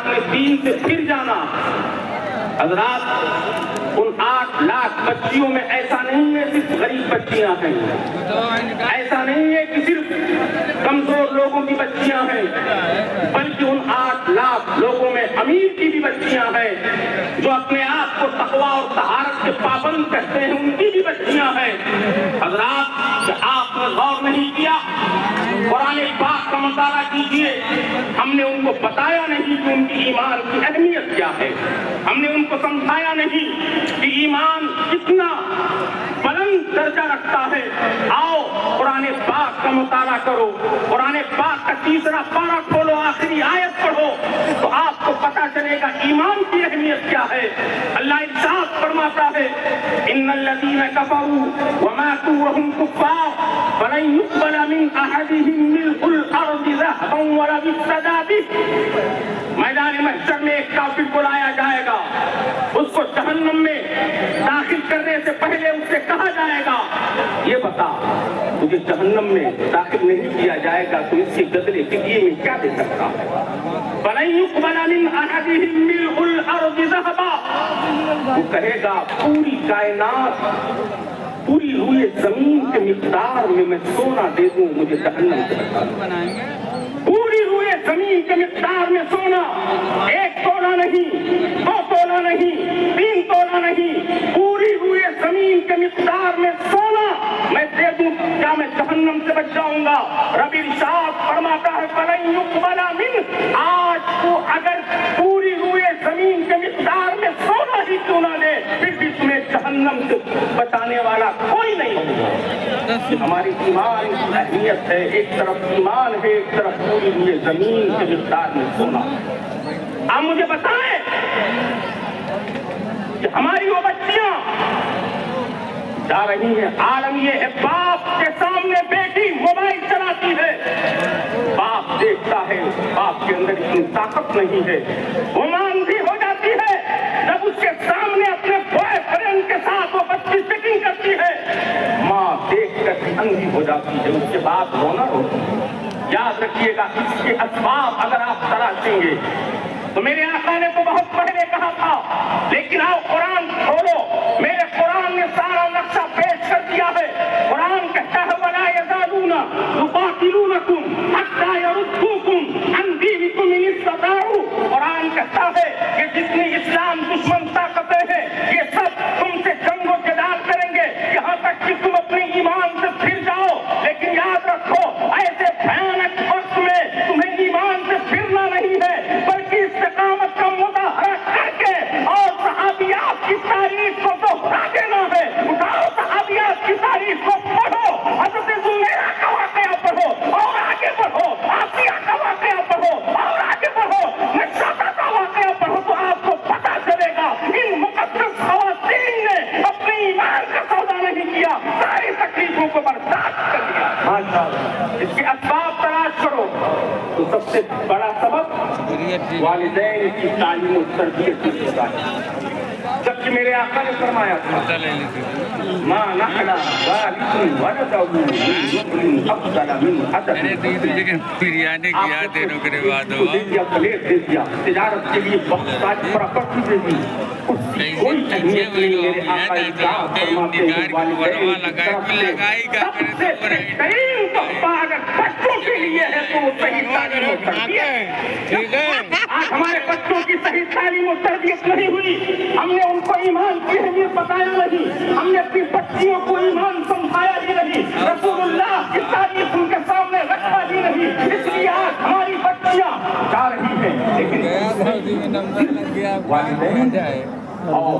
اپنے دین سے پھر جانا۔ حضرات ان 8 لاکھ بچیوں میں ایسا نہیں ہے صرف غریب بچیاں ہیں، ایسا نہیں ہے کہ صرف کمزور لوگوں کی بچیاں ہیں، بلکہ ان 8 لاکھ لوگوں میں امیر کی بھی بچیاں ہیں، جو اپنے آپ کو تقویٰ اور طہارت کے پابند کہتے ہیں، ان کی بھی بچیاں ہیں۔ حضرات کہ آپ نے غور نہیں کیا، قرآن پاک کا مطالعہ کیجئے، ہم نے ان کو بتایا نہیں کہ ان کی ایمان کی اہمیت کیا ہے، ہم نے ان کو سمجھایا نہیں کہ ایمان کتنا بلند درجہ رکھتا ہے۔ آؤ قرآن پاک کا مطالعہ کرو، قرآن پاک کا 3 پارہ کھولو، آخری آیت پڑھو تو آپ کو پتہ چلے گا ایمان کی اہمیت کیا ہے۔ اللہ ارشاد فرماتا ہے ان الذین کفروا وماتوا وهم کفار فلن يقبل من احدهم ملء الارض ذهبا ولو افتدى به۔ میدان محشر میں ایک کافر کو لایا جائے گا، اس کو جہنم میں داخل کرنے سے پہلے اس سے کہا جائے گا یہ بتا تجھے جہنم میں داخل نہیں کیا جائے گا تو اس کے بدلے فدیے میں کیا دے سکتا ہے؟ فَلَن يُقْبَلَ مِنْ أَحَدِهِم مِّلْءُ الْأَرْضِ ذَهَبًا، وہ کہے گا پوری کائنات، پوری روئے زمین کے مقدار میں سونا دے دوں مجھے جہنم سے بچا۔ پوری روئے زمین کے مقدار میں سونا، 1 تولہ نہیں، 2 تولہ نہیں، 3 تولہ نہیں، پوری روئے زمین کے مقدار میں سونا میں دے دوں، کیا میں جہنم سے بچ جاؤں گا؟ رب ارشاد فرماتا ہے فَلَن يُقْبَلَ مِنْ، آج تو اگر پوری روئے زمین کے مقدار میں سونا ہی کیوں نہ دے پھر بھی تمہیں جہنم سے بچانے والا کوئی نہیں ہوگا۔ ہماری ایمان کی اہمیت ہے، ایک طرف ایمان ہے، ایک طرف پوری ہوئی زمین کے مقدار میں سونا۔ آپ مجھے بتائیں کہ ہماری وہ بچیاں جا رہی ہیں، عالم یہ ہے باپ کے سامنے بیٹی موبائل چلاتی ہے، باپ دیکھتا ہے، باپ کے اندر اتنی طاقت نہیں ہے، وہ ماندھی ہو جاتی ہے جب اس کے سامنے اپنے بوائے فرینڈ کے ساتھ وہ بچی چیٹنگ کرتی ہے، ماں دیکھ کر اندھی ہو جاتی ہے، اس کے بعد رونا روتی ہے۔ یاد رکھیے گا اس کے اسباب اگر آپ تلاشیں گے تو میرے آقا نے تو بہت پہلے کہا تھا، لیکن آؤ قرآن کھولو، میرے قرآن نے سارا نقشہ پیش کر دیا ہے۔ قرآن کہتا ہے وَلَا يَزَالُونَ يُقَاتِلُونَكُمْ حَتَّىٰ يَرُدُّوكُمْ عَنْ دِينِكُمْ إِنِ اسْتَطَاعُوا۔ قرآن کہتا ہے کہ جتنی اسلام دشمن طاقتیں ہیں یہ سب تم سے جنگ و جدال کریں گے یہاں تک کہ تم اپنے ایمان سے پھر جاؤ، لیکن یاد رکھو ایسے بھیانک وقت میں تمہیں ایمان سے پھرنا نہیں ہے بلکہ استقامت کا مظاہرہ کر کے اور صحابیات کی تاریخ کو دوہرا دینا ہے۔ اٹھاؤ صحابیات کی تاریخ کو پڑھو، حضرت زبیرہ کا واقعہ پڑھو اور آگے بڑھو، آسیہ کا واقعہ پڑھو اور آگے بڑھو، نشاطہ کا واقعہ پڑھو تو آپ کو پتا چلے گا ان مقدس خواتین نے اپنے ایمان کا سودا نہیں کیا، ساری تکلیفوں کو برداشت کر لیا۔ ماشاءاللہ اس کے اسباب تلاش کرو تو سب سے بڑا سبب والدین کی تعلیم و تربیت کی ہوتا ہے۔ جبکہ میرے آقا نے فرمایا تھا مَا نَحْلَ وَالِدٌ وَلَدَهُ أَفْضَلَ مِنْ حَسَنٍ۔ بریانی کی یاد دینوں کے بعد پلیٹ دے دیا، تجارت کے لیے بہت ساری پراپرٹی دے دی، اس کی کوئی اہمیت نہیں۔ میرے آقا ارشاد فرماتے ہیں والدین کی طرف سے سب سے بہترین تحفہ اگر بچوں کے لیے ہے تو وہ صحیح تعلیم و تربیت۔ آج ہمارے بچوں کی صحیح تعلیم و تربیت نہیں ہوئی، ہم نے ان کو ایمان کی اہمیت بتایا نہیں، ہم نے اپنی بچیوں کو ایمان سمجھایا بھی نہیں، رسول اللہ کی تعریف ان کے سامنے رکھا بھی نہیں، اس لیے آج ہماری بچیاں جا رہی ہیں لیکن والدین اور